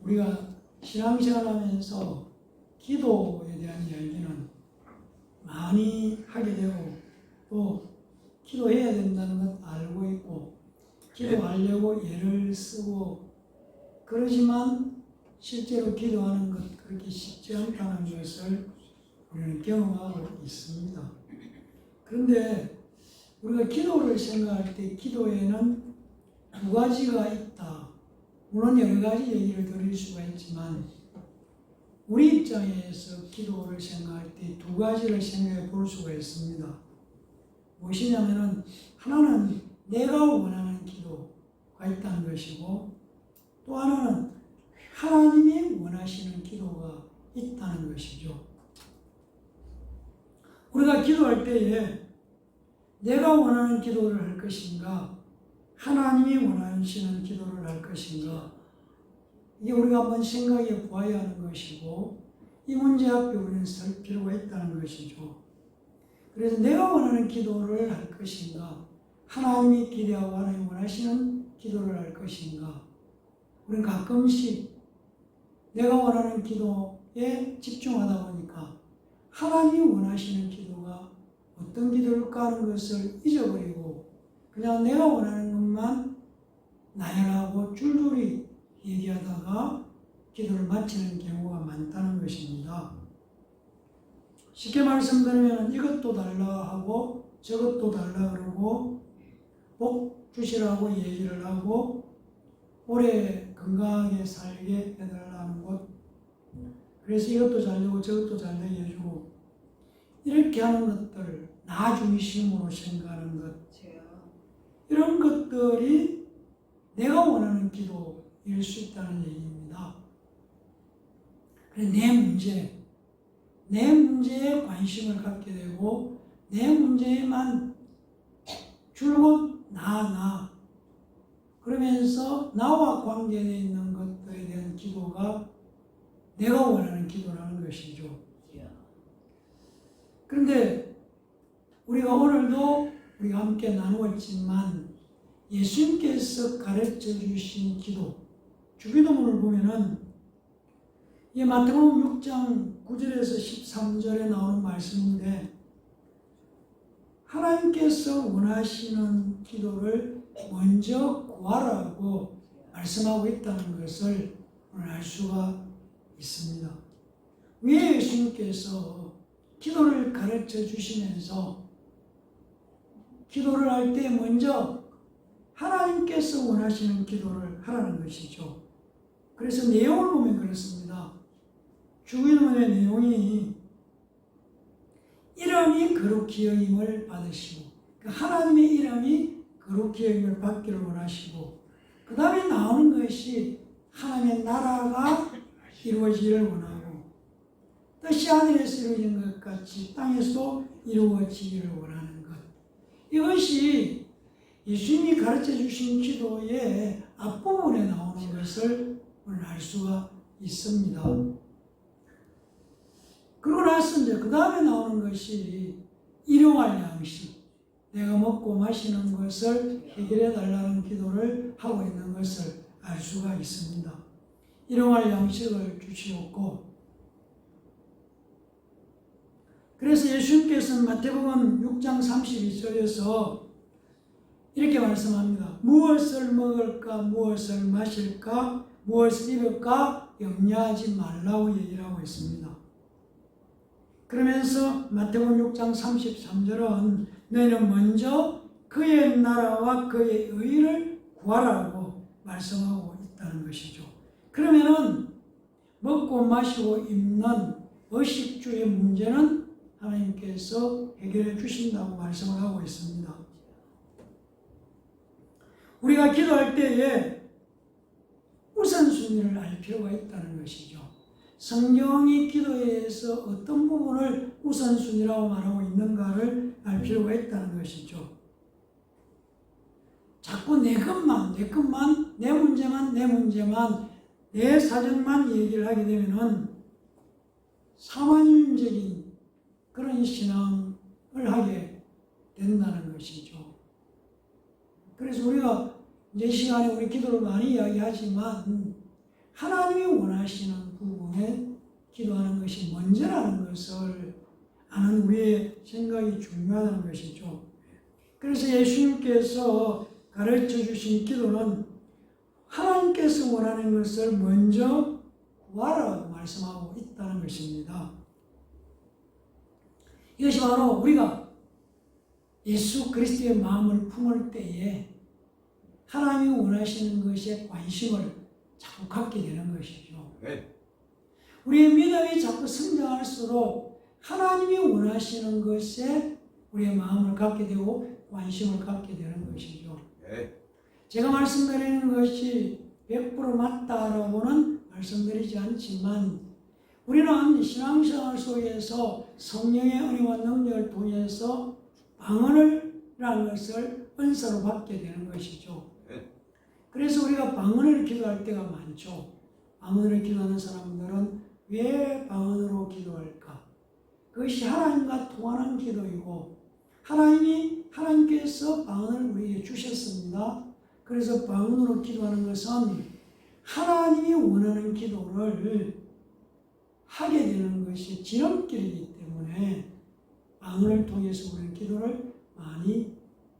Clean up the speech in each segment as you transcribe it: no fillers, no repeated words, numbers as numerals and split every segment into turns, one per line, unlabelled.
우리가 신앙생활 하면서 기도에 대한 이야기는 많이 하게 되고 또 기도해야 된다는 것 알고 있고 기도하려고 애를 쓰고 그러지만 실제로 기도하는 것 그렇게 쉽지 않다는 것을 우리는 경험하고 있습니다. 그런데 우리가 기도를 생각할 때 기도에는 두 가지가 있다. 물론 여러 가지 얘기를 드릴 수가 있지만 우리 입장에서 기도를 생각할 때 두 가지를 생각해 볼 수가 있습니다. 무엇이냐면은 하나는 내가 원하는 기도가 있다는 것이고 또 하나는 하나님이 원하시는 기도가 있다는 것이죠. 우리가 기도할 때에 내가 원하는 기도를 할 것인가 하나님이 원하시는 기도를 할 것인가 이게 우리가 한번 생각해 보아야 하는 것이고 이 문제 앞에 우리는 설 필요가 있다는 것이죠. 그래서 내가 원하는 기도를 할 것인가 하나님이 기대하고 하나님이 원하시는 기도를 할 것인가 우리는 가끔씩 내가 원하는 기도에 집중하다 보니까 하나님이 원하시는 기도가 어떤 기도일까 하는 것을 잊어버리고 그냥 내가 원하는 것만 나열하고 줄줄이 얘기하다가 기도를 마치는 경우가 많다는 것입니다. 쉽게 말씀드리면 이것도 달라 하고 저것도 달라 그러고 복 주시라고 얘기를 하고 오래 건강하게 살게 해달라는 것 그래서 이것도 잘 되고 저것도 잘 되게 해주고 이렇게 하는 것들 나 중심으로 생각하는 것 이런 것들이 내가 원하는 기도일 수 있다는 얘기입니다. 그래서 내 문제에 관심을 갖게 되고 내 문제에만 줄곧 나 그러면서 나와 관계되어 있는 것들에 대한 기도가 내가 원하는 기도라는 것이죠. 그런데 우리가 오늘도 우리가 함께 나누었지만 예수님께서 가르쳐 주신 기도 주기도문을 보면은 이 마태복음 6장 9절에서 13절에 나오는 말씀인데 하나님께서 원하시는 기도를 먼저 구하라고 말씀하고 있다는 것을 오늘 알 수가 있습니다. 왜 예수님께서 기도를 가르쳐 주시면서 기도를 할 때 먼저 하나님께서 원하시는 기도를 하라는 것이죠. 그래서 내용을 보면 그렇습니다. 주기도문의 내용이 이름이 거룩히 여김을 받으시고 하나님의 이름이 거룩히 여김을 받기를 원하시고 그 다음에 나오는 것이 하나님의 나라가 이루어지기를 원하고 뜻이 하늘에서 이루어진 것 같이 땅에서도 이루어지기를 원하는 것 이것이 예수님이 가르쳐 주신 기도의 앞부분에 나오는 것을 오늘 알 수가 있습니다. 그러고 나서 이제 그 다음에 나오는 것이 일용할 양식, 내가 먹고 마시는 것을 해결해 달라는 기도를 하고 있는 것을 알 수가 있습니다. 일용할 양식을 주시옵고 그래서 예수님께서는 마태복음 6장 32절에서 이렇게 말씀합니다. 무엇을 먹을까 무엇을 마실까 무엇을 입을까 염려하지 말라고 얘기를 하고 있습니다. 그러면서 마태복음 6장 33절은 너희는 먼저 그의 나라와 그의 의를 구하라고 말씀하고 있다는 것이죠. 그러면은 먹고 마시고 입는 의식주의 문제는 하나님께서 해결해 주신다고 말씀을 하고 있습니다. 우리가 기도할 때에 우선순위를 알 필요가 있다는 것이죠. 성경이 기도에서 어떤 부분을 우선순위라고 말하고 있는가를 알 필요가 있다는 것이죠. 자꾸 내 것만, 내 문제만, 내 사정만 얘기를 하게 되면은 사만적인 그런 신앙을 하게 된다는 것이죠. 그래서 우리가 이제 시간에 우리 기도를 많이 이야기하지만 하나님이 원하시는 부분에 기도하는 것이 먼저라는 것을 아는 우리의 생각이 중요하다는 것이죠. 그래서 예수님께서 가르쳐 주신 기도는 하나님께서 원하는 것을 먼저 구하라고 말씀하고 있다는 것입니다. 이것이 바로 우리가 예수 그리스도의 마음을 품을 때에 하나님이 원하시는 것에 관심을 자꾸 갖게 되는 것이죠. 우리의 믿음이 자꾸 성장할수록 하나님이 원하시는 것에 우리의 마음을 갖게 되고 관심을 갖게 되는 것이죠. 제가 말씀드리는 것이 100% 맞다라고는 말씀드리지 않지만 우리는 신앙생활 속에서 성령의 은혜와 능력을 통해서 방언이라는 것을 은사로 받게 되는 것이죠. 그래서 우리가 방언을 기도할 때가 많죠. 방언을 기도하는 사람들은 왜 방언으로 기도할까? 그것이 하나님과 통하는 기도이고 하나님께서 방언을 우리에게 주셨습니다. 그래서 방언으로 기도하는 것은 하나님이 원하는 기도를 하게 되는 것이 지름길이기 때문에 방언을 통해서 우리는 기도를 많이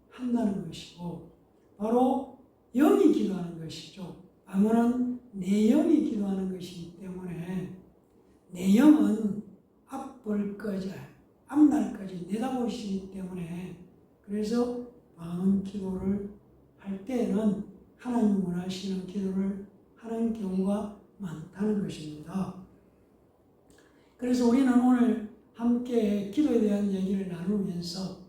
한다는 것이고 바로 영이 기도하는 것이죠. 방언은 내 영이 기도하는 것이기 때문에 내 영은 앞날까지 내다보시기 때문에 그래서 방언 기도를 할 때에는 하나님 원하시는 기도를 하는 경우가 많다는 것입니다. 그래서 우리는 오늘 함께 기도에 대한 얘기를 나누면서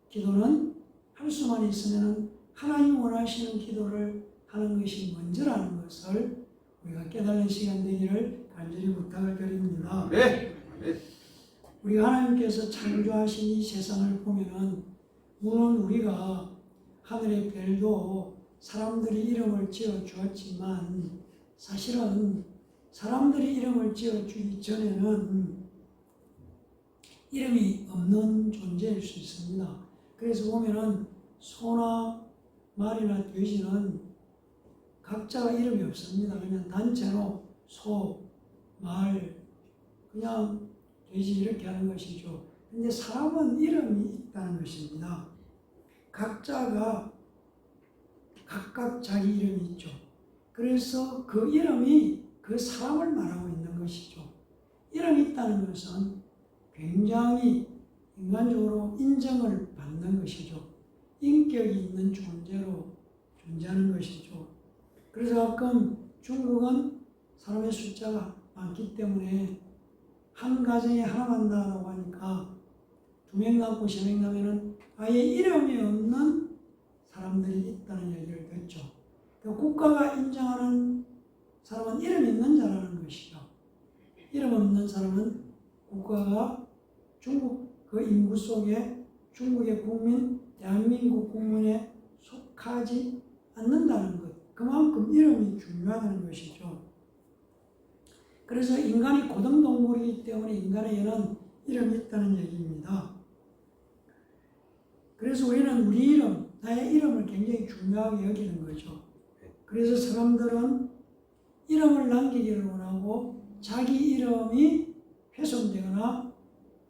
기도는 할 수만 있으면 하나님 원하시는 기도를 하는 것이 먼저라는 것을 우리가 깨달는 시간 되기를 간절히 부탁을 드립니다. 우리가 하나님께서 창조하신 이 세상을 보면은 물론 우리가 하늘의 별도 사람들이 이름을 지어 주었지만 사실은 사람들이 이름을 지어 주기 전에는 이름이 없는 존재일 수 있습니다. 그래서 보면은 소나 말이나 돼지는 각자가 이름이 없습니다. 그냥 단체로 소, 말, 그냥 돼지 이렇게 하는 것이죠. 근데 사람은 이름이 있다는 것입니다. 각자가 각각 자기 이름이 있죠. 그래서 그 이름이 그 사람을 말하고 있는 것이죠. 이름이 있다는 것은 굉장히 인간적으로 인정을 받는 것이죠. 인격이 있는 존재로 존재하는 것이죠. 그래서 가끔 중국은 사람의 숫자가 많기 때문에 한 가정에 하나만 낳으라고 하니까 2명 낳고 3명 낳으면 아예 이름이 없는 사람들이 있다는 얘기를 듣죠. 국가가 인정하는 사람은 이름 있는 자라는 것이죠. 이름 없는 사람은 국가가 중국 그 인구 속에 중국의 국민, 대한민국 국민에 속하지 않는다는 것. 그만큼 이름이 중요하다는 것이죠. 그래서 인간이 고등동물이기 때문에 인간에게는 이름이 있다는 얘기입니다. 그래서 우리는 우리 이름, 나의 이름을 굉장히 중요하게 여기는 거죠. 그래서 사람들은 이름을 남기기를 원하고 자기 이름이 훼손되거나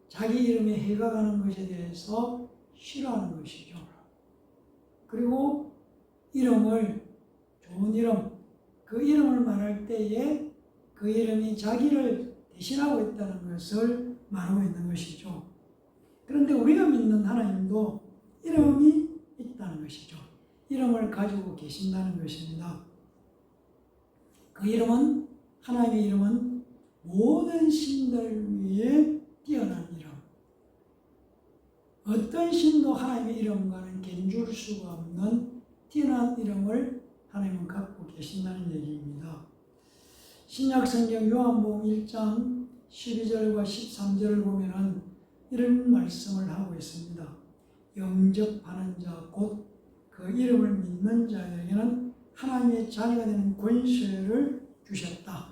자기 이름에 해가 가는 것에 대해서 싫어하는 것이죠. 그리고 이름을, 좋은 이름, 그 이름을 말할 때에 그 이름이 자기를 대신하고 있다는 것을 말하고 있는 것이죠. 그런데 우리가 믿는 하나님도 이름이 있다는 것이죠. 이름을 가지고 계신다는 것입니다. 그 이름은, 하나님의 이름은 모든 신들 위에 뛰어난 이름. 어떤 신도 하나님의 이름과는 견줄 수가 없는 뛰어난 이름을 하나님은 갖고 계신다는 얘기입니다. 신약성경 요한복음 1장 12절과 13절을 보면은 이런 말씀을 하고 있습니다. 영접하는 자, 곧 그 이름을 믿는 자에게는 하나님의 자녀가 되는 권세를 주셨다.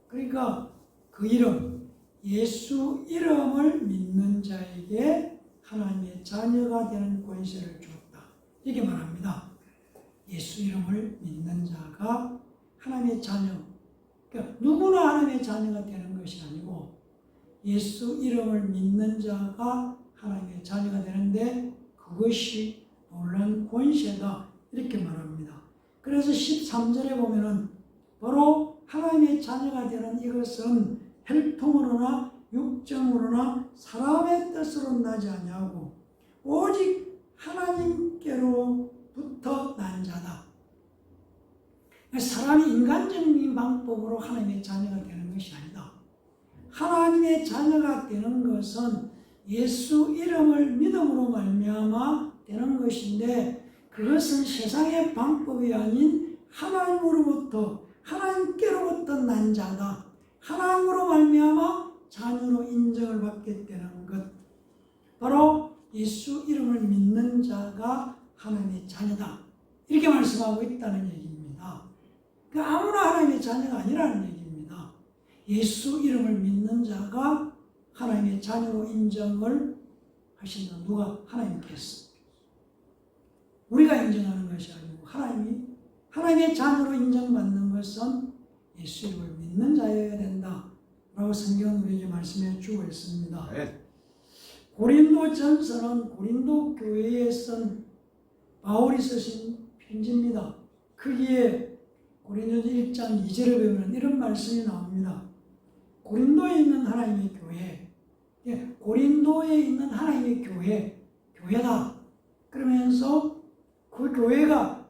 그러니까 그 이름, 예수 이름을 믿는 자에게 하나님의 자녀가 되는 권세를 주었다. 이렇게 말합니다. 예수 이름을 믿는 자가 하나님의 자녀, 그러니까 누구나 하나님의 자녀가 되는 것이 아니고 예수 이름을 믿는 자가 하나님의 자녀가 되는데 그것이 놀라운 권세다 이렇게 말합니다. 그래서 13절에 보면은 바로 하나님의 자녀가 되는 이것은 혈통으로나 육정으로나 사람의 뜻으로 나지 아니하고 오직 하나님께로부터 난 자다. 사람이 인간적인 방법으로 하나님의 자녀가 되는 것이 아니다. 하나님의 자녀가 되는 것은 예수 이름을 믿음으로 말미암아 되는 것인데 그것은 세상의 방법이 아닌 하나님으로부터 하나님께로부터 난 자다. 하나님으로 말미암아 자녀로 인정을 받게 되는 것. 바로 예수 이름을 믿는 자가 하나님의 자녀다. 이렇게 말씀하고 있다는 얘기입니다. 그러니까 아무나 하나님의 자녀가 아니라는 얘기입니다. 예수 이름을 믿는 자가 하나님의 자녀로 인정을 하신다. 누가? 하나님께서. 우리가 인정하는 것이 아니고 하나님의 자녀로 인정받는 것은 예수 이름을 믿는 자여야 된다. 라고 성경은 우리에게 말씀해 주고 있습니다.
네.
고린도전서는 고린도 교회에 쓴 바울이 쓰신 편지입니다. 거기에 고린도전 1장 2절에 보면 이런 말씀이 나옵니다. 고린도에 있는 하나님의 교회, 고린도에 있는 하나님의 교회다. 그러면서 그 교회가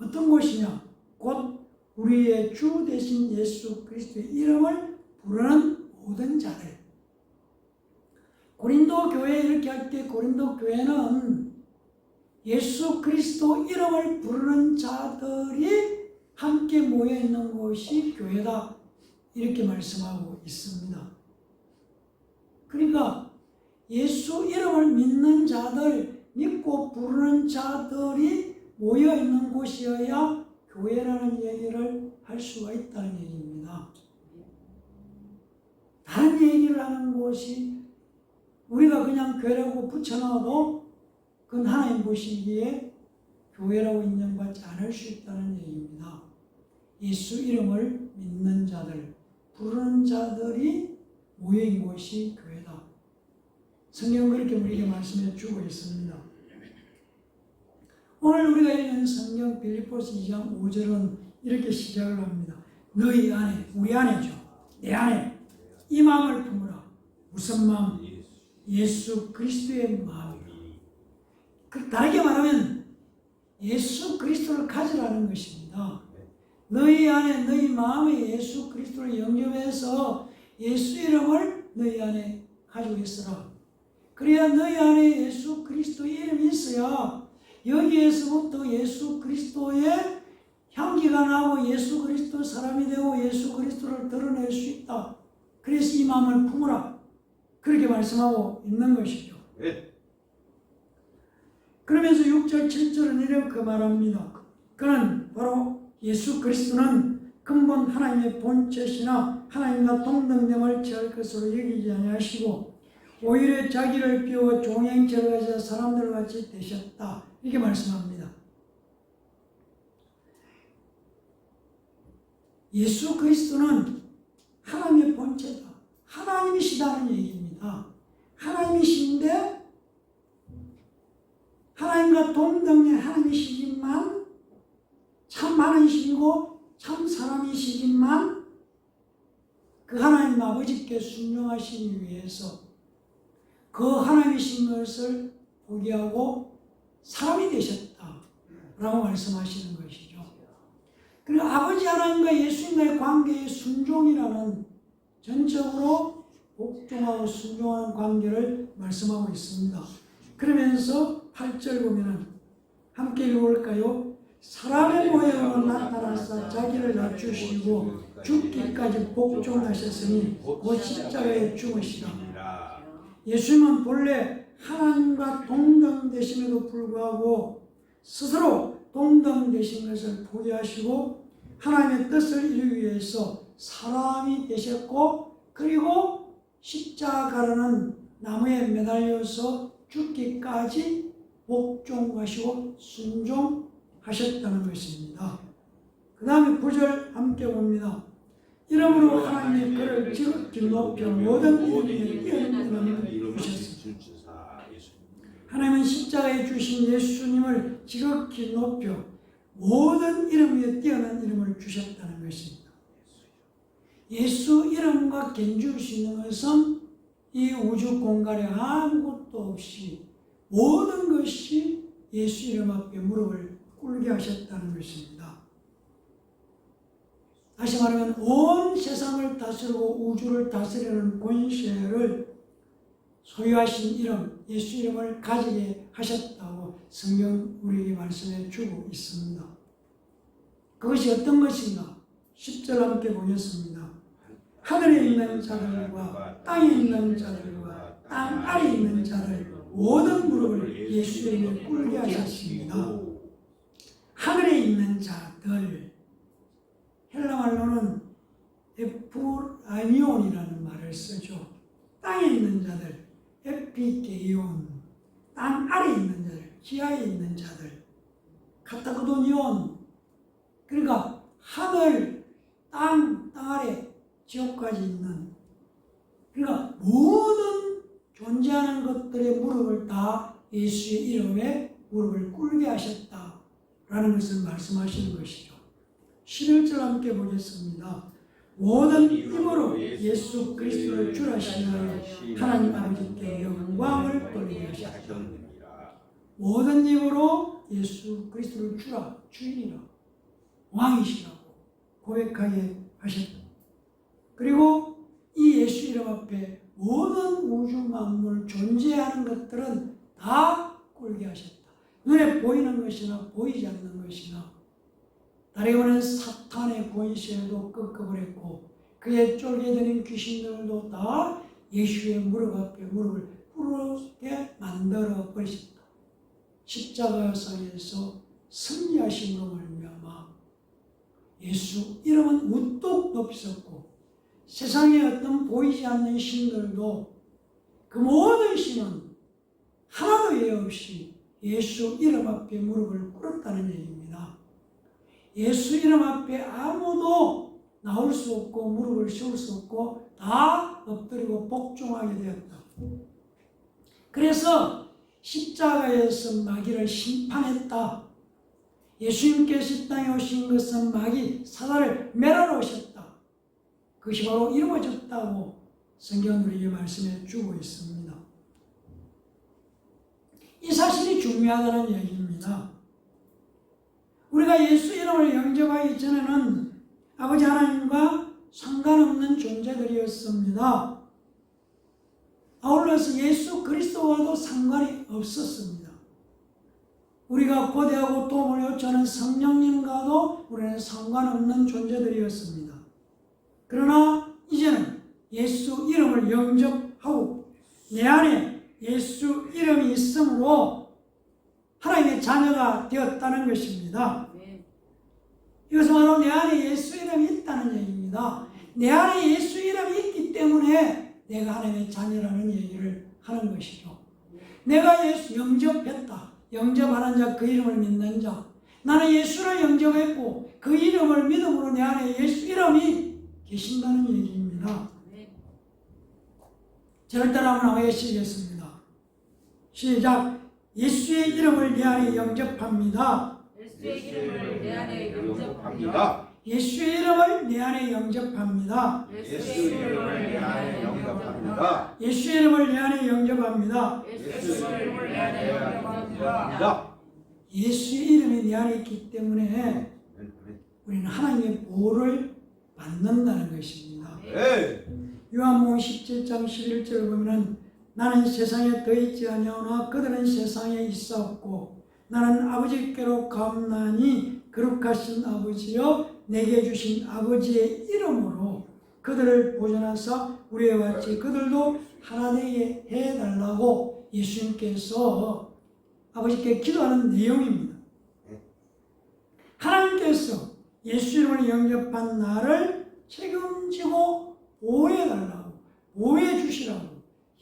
어떤 곳이냐? 곧 우리의 주 되신 예수 그리스도의 이름을 부르는 모든 자들. 고린도 교회 이렇게 할 때 고린도 교회는 예수 그리스도 이름을 부르는 자들이 함께 모여 있는 곳이 교회다. 이렇게 말씀하고 있습니다. 그러니까 예수 이름을 믿는 자들, 믿고 부르는 자들이 모여 있는 곳이어야 교회라는 얘기를 할 수가 있다는 얘기입니다. 다른 얘기를 하는 곳이 우리가 그냥 교회라고 붙여놔도 그건 하나님 보시기에 교회라고 인정받지 않을 수 있다는 얘기입니다. 예수 이름을 믿는 자들, 부르는 자들이 모여있는 곳이 교회다. 성경은 그렇게 우리에게 말씀해 주고 있습니다. 오늘 우리가 읽는 성경 빌립보서 2장 5절은 이렇게 시작을 합니다. 너희 안에, 우리 안에죠. 내 안에 이 마음을 품으라. 무슨 마음? 예수 그리스도의 마음이라. 다르게 말하면 예수 그리스도를 가지라는 것입니다. 너희 안에 너희 마음에 예수 그리스도를 영접해서 예수 이름을 너희 안에 가지고 있으라. 그래야 너희 안에 예수 그리스도의 이름이 있어야 여기에서부터 예수 그리스도의 향기가 나고 예수 그리스도 사람이 되고 예수 그리스도를 드러낼 수 있다. 그래서 이 마음을 품으라. 그렇게 말씀하고 있는 것이죠.
네.
그러면서 6절 7절은 이렇게 말합니다. 그는 바로 예수 그리스도는 근본 하나님의 본체시나 하나님과 동등됨을 취할 것으로 여기지 아니하시고 오히려 자기를 비워 종행체를 가져 사람들과 같이 되셨다. 이렇게 말씀합니다. 예수 그리스도는 하나님의 본체다. 하나님이시다는 얘기입니다. 하나님이신데 하나님과 동등의 하나님이시지만 참 하나님이시고 참 사람이시지만 그 하나님 아버지께 순종하시기 위해서 그 하나님이신 것을 포기하고 사람이 되셨다라고 말씀하시는 것이죠. 그리고 아버지 하나님과 예수님과의 관계의 순종이라는 전적으로 복종하고 순종하는 관계를 말씀하고 있습니다. 그러면서 8절 보면은 함께 읽어볼까요? 사람의 모양으로 나타나서 자기를 낮추시고 죽기까지 복종하셨으니 곧 십자가에 죽으시라. 예수님은 본래 하나님과 동등되심에도 불구하고 스스로 동등되신 것을 포기하시고 하나님의 뜻을 이루기 위해서 사람이 되셨고 그리고 십자가라는 나무에 매달려서 죽기까지 복종하시고 순종하셨다는 것입니다. 그 다음에 9절 함께 봅니다. 이러므로 하나님이 그를 지극히 높여 모든 이름에 뛰어난 이름을 주셨습니다. 하나님은 십자가에 주신 예수님을 지극히 높여 모든 이름 위에 뛰어난 이름을 주셨다는 것입니다. 예수 이름과 견줄 수 있는 것은 이 우주 공간에 아무것도 없이 모든 것이 예수 이름 앞에 무릎을 꿇게 하셨다는 것입니다. 다시 말하면 온 세상을 다스리고 우주를 다스리는 권세를 소유하신 이름, 예수 이름을 가지게 하셨다고 성경 우리에게 말씀해 주고 있습니다. 그것이 어떤 것인가? 10절 함께 보겠습니다. 하늘에 있는 자들과 땅에 있는 자들과 땅 아래에 있는 자들 모든 무릎을 예수 이름에 꿇게 하셨습니다. 하늘에 있는 자들, 헬라말로는 에프라이온이라는 말을 쓰죠. 땅에 있는 자들, 에피게이온, 땅 아래에 있는 자들, 지하에 있는 자들, 카타고도니온, 그러니까 하늘, 땅 아래, 지옥까지 있는, 그러니까 모든 존재하는 것들의 무릎을 다 예수의 이름에 무릎을 꿇게 하셨다라는 것을 말씀하시는 것이죠. 11절 함께 보겠습니다. 모든 힘으로 예수 그리스도를 주라 신하여 하나님 아버지께 영광을 돌리게 하셨다. 모든 힘으로 예수 그리스도를 주라, 주인이라, 왕이시라고 고백하게 하셨다. 그리고 이 예수 이름 앞에 모든 우주 만물 존재하는 것들은 다 꿇게 하셨다. 눈에 보이는 것이나 보이지 않는 것이나 다르게 말하면 사탄의 권세도 꺾어버렸고 그의 쫄게되는 귀신들도 다 예수의 무릎 앞에 무릎을 꿇게 만들어 버리셨다. 십자가상에서 승리하심으로 말미암아 예수 이름은 우뚝 높이셨고 세상에 어떤 보이지 않는 신들도 그 모든 신은 하나도 예외 없이 예수 이름 앞에 무릎을 꿇었다는 얘기입니다. 예수 이름 앞에 아무도 나올 수 없고 무릎을 세울 수 없고 다 엎드리고 복종하게 되었다. 그래서 십자가에서 마귀를 심판했다. 예수님께서 이 땅에 오신 것은 마귀 사단을 멸하러 오셨다. 그것이 바로 이루어졌다고 성경은 우리에게 말씀해 주고 있습니다. 이 사실이 중요하다는 얘기입니다. 우리가 예수 이름을 영접하기 전에는 아버지 하나님과 상관없는 존재들이었습니다. 아울러서 예수 그리스도와도 상관이 없었습니다. 우리가 고대하고 도움을 요청하는 성령님과도 우리는 상관없는 존재들이었습니다. 그러나 이제는 예수 이름을 영접하고 내 안에 예수 이름이 있으므로 하나님의 자녀가 되었다는 것입니다. 이것은 바로 내 안에 예수 이름이 있다는 얘기입니다. 내 안에 예수 이름이 있기 때문에 내가 하나님의 자녀라는 얘기를 하는 것이죠. 내가 예수 영접했다. 영접하는 자, 그 이름을 믿는 자. 나는 예수를 영접했고 그 이름을 믿음으로 내 안에 예수 이름이 계신다는 얘기입니다. 저를 따라 한번 하시겠습니다. 시작. 예수의 이름을 내 안에 영접합니다.
예수의 이름을 내 안에 영접합니다.
예수의 이름을 내 안에 영접합니다.
예수의 이름을 내 안에 영접합니다.
예수의 이름을 내 안에 영접합니다.
예수의 이름을 내 안에 영접합니다.
예수의 이름이 내 안에 있기 때문에 우리는 하나님의 보호를 받는다는 것입니다. 요한복음 17장 11절을 보면은 나는 세상에 더 있지 아니하오나 그들은 세상에 있사옵고 나는 아버지께로 가옵나니 거룩하신 아버지여 내게 주신 아버지의 이름으로 그들을 보존하사 우리와 같이 그들도 하나 되게 해달라고 예수님께서 아버지께 기도하는 내용입니다. 하나님께서 예수 이름을 영접한 나를 책임지고 보호해달라고 보호해주시라고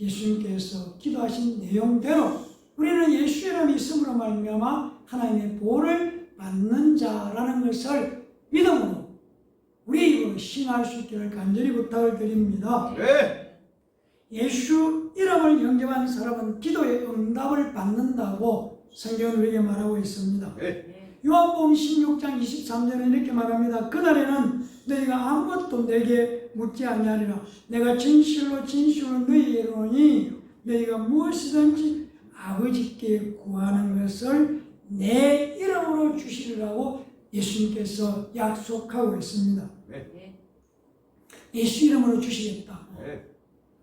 예수님께서 기도하신 내용대로 우리는 예수 이름이 있음으로 말미암아 하나님의 보호를 받는 자라는 것을 믿음으로 우리 입으로 신앙 승할 수 있기를 간절히 부탁을 드립니다.
네.
예수 이름을 영접한 사람은 기도의 응답을 받는다고 성경은 우리에게 말하고 있습니다.
네.
요한복음 16장 23절에 이렇게 말합니다. 그날에는 너희가 아무것도 내게 묻지 아니하리라. 내가 진실로 진실로 너희에게 이르노니 너희가 무엇이든지 아버지께 구하는 것을 내 이름으로 주시리라고 예수님께서 약속하고 있습니다.
네.
예수 이름으로 주시겠다고.
네.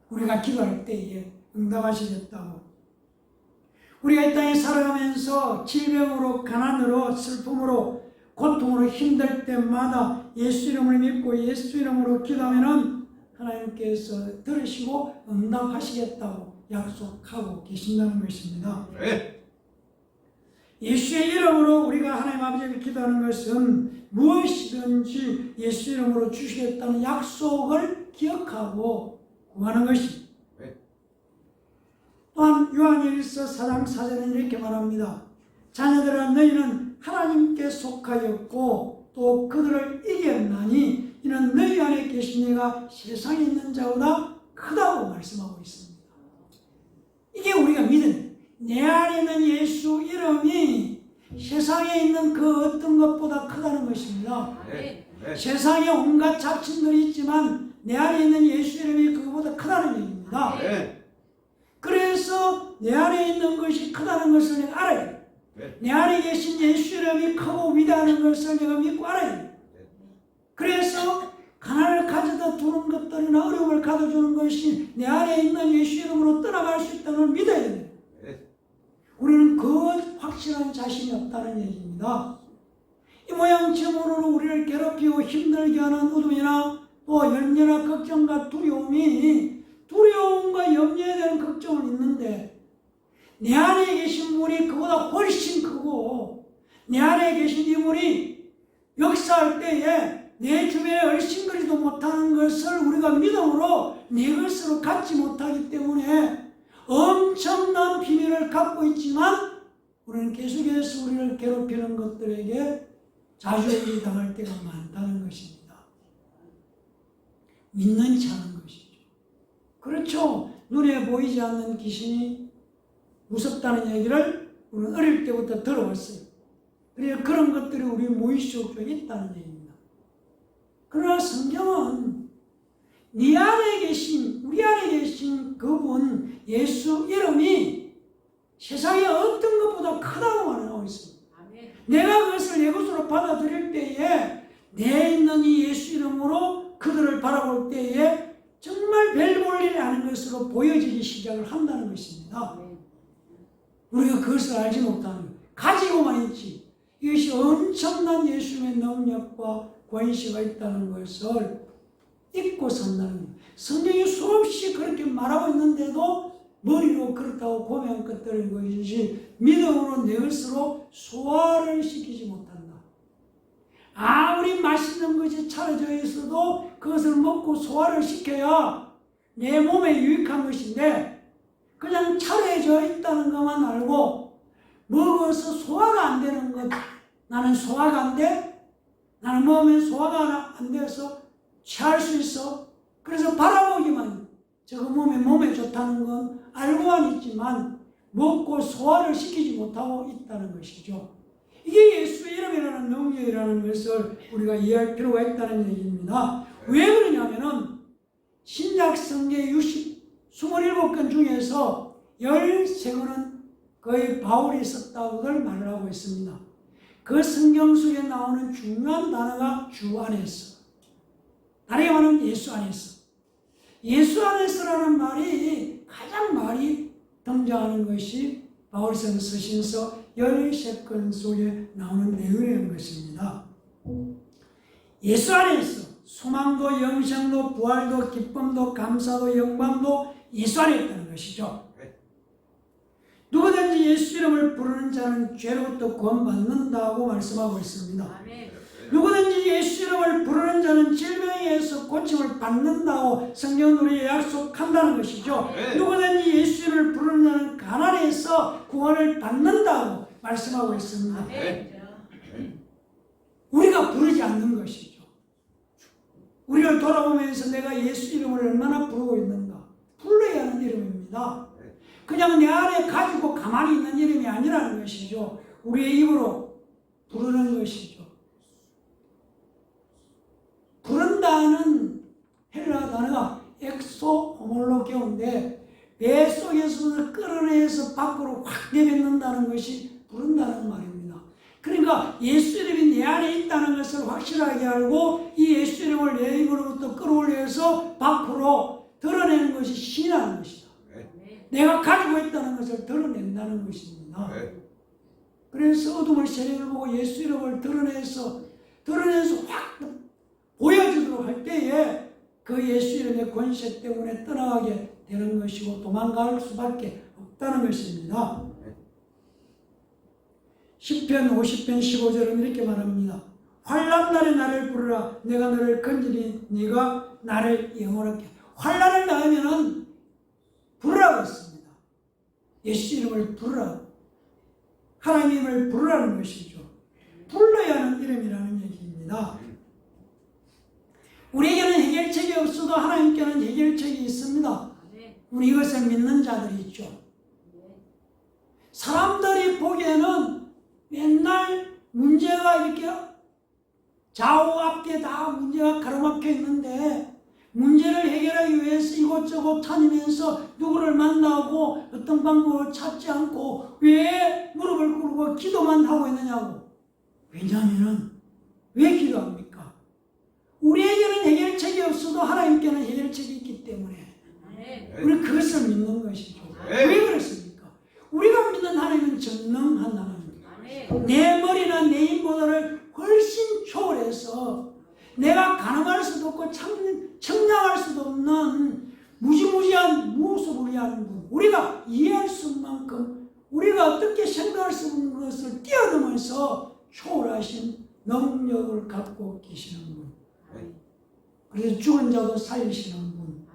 우리가 기도할 때에 응답하시겠다고. 우리가 이 땅에 살아가면서 질병으로, 가난으로, 슬픔으로, 고통으로 힘들 때마다 예수 이름을 믿고 예수 이름으로 기도하면은 하나님께서 들으시고 응답하시겠다고 약속하고 계신다는 것입니다.
네.
예수의 이름으로 우리가 하나님 아버지에게 기도하는 것은 무엇이든지 예수 이름으로 주시겠다는 약속을 기억하고 구하는 것입니다.
네.
또한 요한일서 4장 4절은 이렇게 말합니다. 자녀들아 너희는 하나님께 속하였고 또 그들을 이겼나니 이는 너희 안에 계신 이가 세상에 있는 자보다 크다고 말씀하고 있습니다. 이게 우리가 믿는 내 안에 있는 예수 이름이 세상에 있는 그 어떤 것보다 크다는 것입니다.
네. 네.
세상에 온갖 잡신들이 있지만 내 안에 있는 예수 이름이 그것보다 크다는 얘기입니다.
네.
그래서 내 안에 있는 것이 크다는 것을 내가 알아야 돼.
네.
내 안에 계신 예수 이름이 크고 위대한 것을 내가 믿고 알아야 돼. 그래서 가난을 가져다 두는 것들이나 어려움을 가져주는 것이 내 안에 있는 예수 이름으로 떠나갈 수 있다는 걸 믿어야 돼.
네.
우리는 그 확실한 자신이 없다는 얘기입니다. 이 모양처럼으로 우리를 괴롭히고 힘들게 하는 어둠이나 또 염려나 걱정과 두려움과 염려에 대한 걱정은 있는데 내 안에 계신 분이 그보다 훨씬 크고 내 안에 계신 이분이 역사할 때에 내 주변에 얼씬거리도 못하는 것을 우리가 믿음으로 내 것으로 갖지 못하기 때문에 엄청난 비밀을 갖고 있지만 우리는 계속해서 우리를 괴롭히는 것들에게 자주에게 당할 때가 많다는 것입니다. 믿는지 않은 것이죠. 그렇죠. 눈에 보이지 않는 귀신이 무섭다는 얘기를 우리는 어릴 때부터 들어왔어요. 그래서 그런 것들이 우리 무의식 속에 있다는 얘기입니다. 그러나 성경은 네 안에 계신, 우리 안에 계신 그분 예수 이름이 세상의 어떤 것보다 크다고 말하고 있습니다. 내가 그것을 내 것으로 받아들일 때에 내 있는 이 예수 이름으로 그들을 바라볼 때에 정말 별 볼 일이 아닌 것으로 보여지기 시작을 한다는 것입니다. 우리가 그것을 알지 못하는 거예요. 가지고만 있지. 이것이 엄청난 예수님의 능력과 권세가 있다는 것을 잊고 산다는 거예요. 성경이 수없이 그렇게 말하고 있는데도 머리로 그렇다고 고면 끝들인 것이지 믿음으로 내 것으로 소화를 시키지 못한다. 아무리 맛있는 것이 차려져 있어도 그것을 먹고 소화를 시켜야 내 몸에 유익한 것인데 그냥 차려져 있다는 것만 알고 먹어서 소화가 안 되는 것, 나는 소화가 안 돼? 나는 먹으면 소화가 안 돼서 취할 수 있어. 그래서 바라보기만 저거 몸에 좋다는 건 알고만 있지만 먹고 소화를 시키지 못하고 있다는 것이죠. 이게 예수의 이름이라는 능력이라는 것을 우리가 이해할 필요가 있다는 얘기입니다. 왜 그러냐면은 신약성경 27권 중에서 13권은 거의 바울이 썼다고들 말을 하고 있습니다. 그 성경 속에 나오는 중요한 단어가 주 안에서, 다르게 말하면 예수 안에서. 예수 안에서라는 말이 가장 많이 등장하는 것이 바울이 쓰신 서 13권 속에 나오는 내용이라는 것입니다. 예수 안에서 소망도 영생도 부활도 기쁨도 감사도 영광도 예수 안에 있다는 것이죠. 누구든지 예수 이름을 부르는 자는 죄로부터 구원받는다고 말씀하고 있습니다. 누구든지 예수 이름을 부르는 자는 질병에서 고침을 받는다고 성경은 우리에게 약속한다는 것이죠. 누구든지 예수 이름을 부르는 자는 가난에서 구원을 받는다고 말씀하고 있습니다. 우리가 부르지 않는 것이죠. 우리를 돌아보면서 내가 예수 이름을 얼마나 부르고 있는가. 불러야 하는 이름입니다. 그냥 내 안에 가지고 가만히 있는 이름이 아니라는 것이죠. 우리의 입으로 부르는 것이죠. 부른다는 헬라 단어가 엑소호몰로게오인데 배 속에서 끌어내서 밖으로 확 내뱉는다는 것이 부른다는 말입니다. 그러니까 예수 이름이 내 안에 있다는 것을 확실하게 알고 이 예수 이름을 내 입으로부터 끌어올려서 밖으로 드러내는 것이 신이라는 것이다. 내가 가지고 있다는 것을 드러낸다는 것입니다. 그래서 어둠을 세력을 보고 예수 이름을 드러내서 확 보여주도록 할 때에 그 예수 이름의 권세 때문에 떠나가게 되는 것이고 도망갈 수밖에 없다는 것입니다. 시편 50편 15절은 이렇게 말합니다. 환난 날에 나를 부르라. 내가 너를 건지니 네가 나를 영원하게. 환난을 당하면은 부르라고 했습니다. 예수 이름을 부르라. 하나님을 부르라는 것이죠. 불러야 하는 이름이라는 얘기입니다. 우리에게는 해결책이 없어도 하나님께는 해결책이 있습니다. 우리 이것을 믿는 자들이 있죠. 사람들이 보기에는 맨날 문제가 이렇게 좌우 앞뒤에 다 문제가 가로막혀 있는데 문제를 해결하기 위해서 이곳저곳 다니면서 누구를 만나고 어떤 방법을 찾지 않고 왜 무릎을 꿇고 기도만 하고 있느냐고. 왜냐하면 왜 기도합니까? 우리에게는 해결책이 없어도 하나님께는 해결책이 있기 때문에 우리 그것을 믿는 것이죠. 왜 그렇습니까? 우리가 믿는 하나님은 전능한 하나님입니다. 내 머리나 내 힘보다를 훨씬 초월해서 내가 가늠할 수도 없고 청량할 수도 없는 무지무지한 무엇을 하는 분, 우리가 이해할 수 없는 만큼 우리가 어떻게 생각할 수 없는 것을 뛰어넘어서 초월하신 능력을 갖고 계시는 분, 그래서 죽은 자도 살리시는 분,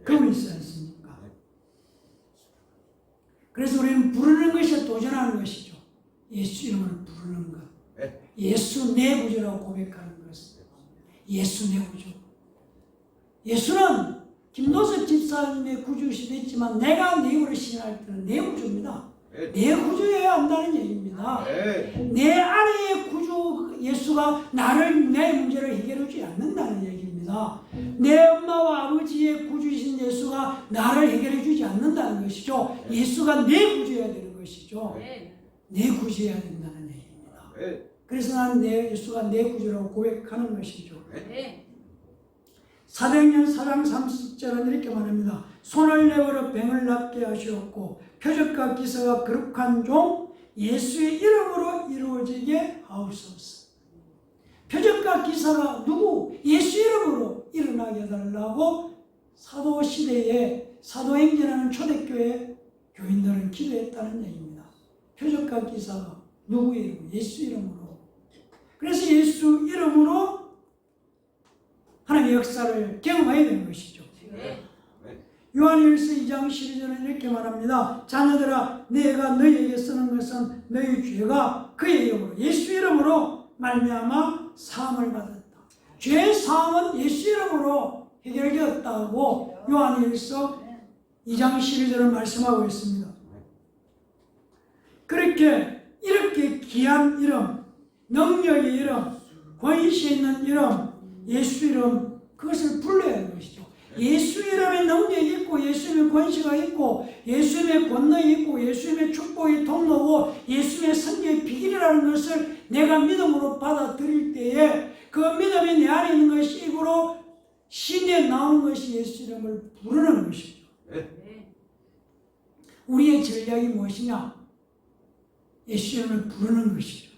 그분이 있지 않습니까? 그래서 우리는 부르는 것에 도전하는 것이죠. 예수 이름을 부르는 것, 예수 내 구주라고 고백하는 것, 예수 내 구주. 예수는 김노섭 집사님의 구주시도 있지만 내가 내 입으로 시인할 때는 내 구주입니다. 내 구주여야 한다는 얘기입니다. 내 안의 구주 예수가 나를 내 문제를 해결해주지 않는다는 얘기입니다. 내 엄마와 아버지의 구주이신 예수가 나를 해결해주지 않는다는 것이죠. 예수가 내 구주여야 되는 것이죠. 내 구주여야 된다는 얘기입니다. 그래서 나는 내 예수가 내 구주라고 고백하는 것이죠. 사도행전 4장 30절은 이렇게 말합니다. 손을 내버려 병을 낫게 하시었고 표적과 기사가 거룩한 종 예수의 이름으로 이루어지게 하옵소서. 표적과 기사가 누구? 예수 이름으로 일어나게 해달라고 사도시대에 사도행전하는 초대교회 교인들은 기도했다는 얘기입니다. 표적과 기사가 누구의 이름? 예수 이름으로. 그래서 예수 이름으로 하나님의 역사를 경험해야 되는 것이죠. 요한일서 2장 12절은 이렇게 말합니다. 자녀들아, 내가 너희에게 쓰는 것은 너희 죄가 그의 이름으로 예수 이름으로 말미암아 사함을 받았다. 죄 사함은 예수 이름으로 해결되었다고 요한일서 2장 12절은 말씀하고 있습니다. 이렇게 귀한 이름, 능력의 이름, 권세 있는 이름, 예수 이름, 그것을 불러야 하는 것이죠. 예수 이름의 능력이 있고 예수님의 권세가 있고 예수님의 권능이 있고 예수님의 축복의 통로고 예수님의 성경의 비결이라는 것을 내가 믿음으로 받아들일 때에 그 믿음이 내 안에 있는 것이 입으로 신에 나오는 것이 예수 이름을 부르는 것이죠. 우리의 전략이 무엇이냐? 예수 이름을 부르는 것이죠.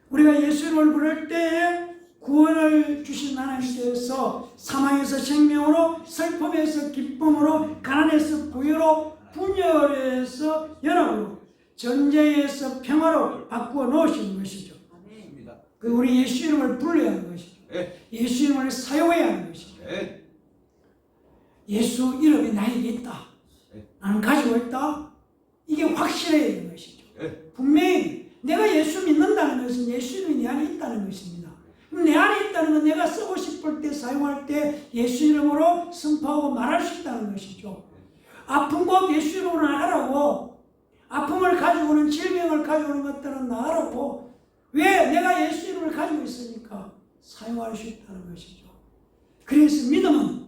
우리가 예수 이름을 부를 때에 구원을 주신 하나님께서 사망에서 생명으로, 슬픔에서 기쁨으로, 가난에서 부유로, 분열에서 연합으로, 전쟁에서 평화로 바꾸어 놓으신 것이죠. 우리 예수 이름을 불러야 하는 것이죠. 예수 이름을 사용해야 하는 것이죠. 예수 이름이 나에게 있다. 나는 가지고 있다. 이게 확실해야 되는 것이죠. 분명히 내가 예수 믿는다는 것은 예수 이름이 내 안에 있다는 것입니다. 그럼 내 안에 있다는 건 내가 쓰고 싶을 때 사용할 때 예수 이름으로 선포하고 말할 수 있다는 것이죠. 아픈 것 예수 이름으로 하라고. 아픔을 가지고 오는 질병을 가지고 오는 것들은 나라고. 왜? 내가 예수 이름을 가지고 있으니까 사용할 수 있다는 것이죠. 그래서 믿음은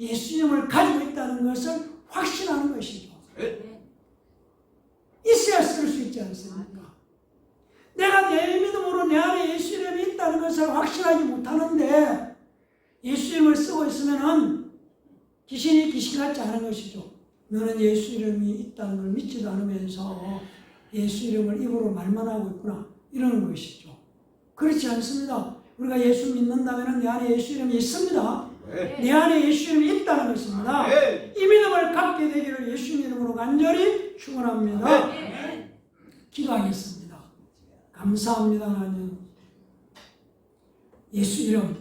예수 이름을 가지고 있다는 것을 확신하는 것이죠. 있어야 쓸 수 있지 않습니까? 내가 내 믿음으로 내 안에 예수 이름이 있다는 것을 확신하지 못하는데 예수 이름을 쓰고 있으면은 귀신이 귀신 같지 않은 것이죠. 너는 예수 이름이 있다는 걸 믿지도 않으면서 예수 이름을 입으로 말만 하고 있구나 이러는 것이죠. 그렇지 않습니다. 우리가 예수 믿는다면 내 안에 예수 이름이 있습니다. 내 안에 예수 이름이 있다는 것입니다. 이 믿음을 갖게 되기를 예수님 이름으로 간절히 축원합니다. 기도하겠습니다. 감사합니다. 하나님. 예수 이름,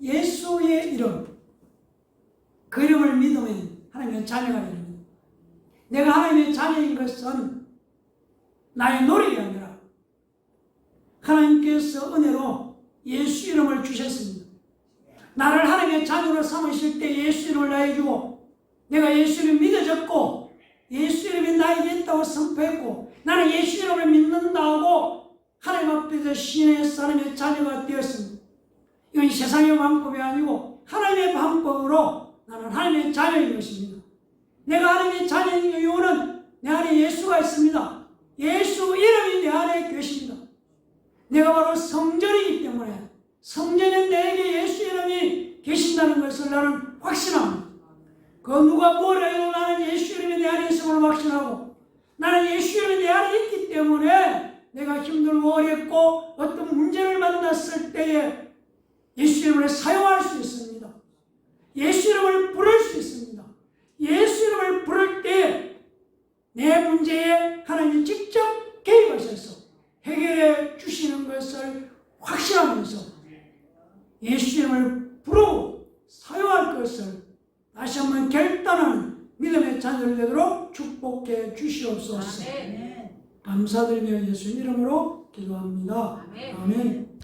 예수의 이름, 그 이름을 믿으면 하나님의 자녀가 됩니다. 내가 하나님의 자녀인 것은 나의 노력이 아니라 하나님께서 은혜로 예수 이름을 주셨습니다. 나를 하나님의 자녀로 삼으실 때 예수 이름을 나에게 주고 내가 예수 이름을 믿어졌고 예수 이름이 나에게 있다고 선포했고 나는 예수 이름을 믿는다고 하나님 앞에서 신의 사람의 자녀가 되었습니다. 이건 세상의 방법이 아니고 하나님의 방법으로 나는 하나님의 자녀인 것입니다. 내가 하나님의 자녀인 이유는 내 안에 예수가 있습니다. 예수 이름이 내 안에 계십니다. 내가 바로 성전이기 때문에 성전에 내게 예수 이름이 계신다는 것을 나는 확신합니다. 그 누가 뭐라 해도 나는 예수 이름이 내 안에 있음을 확신하고 나는 예수 이름이 내 안에 있기 때문에 내가 힘들고 어렵고 어떤 문제를 만났을 때에 예수 이름을 사용할 수 있습니다. 예수 이름을 부를 수 있습니다. 예수 이름을 부를 때 내 문제에 하나님이 직접 개입하셔서 해결해 주시는 것을 확신하면서 예수 이름을 부르고 사용할 것을 다시 한번 결단하는 믿음의 자녀를 되도록 축복해 주시옵소서. 감사드리며 예수 이름으로 기도합니다. 아멘.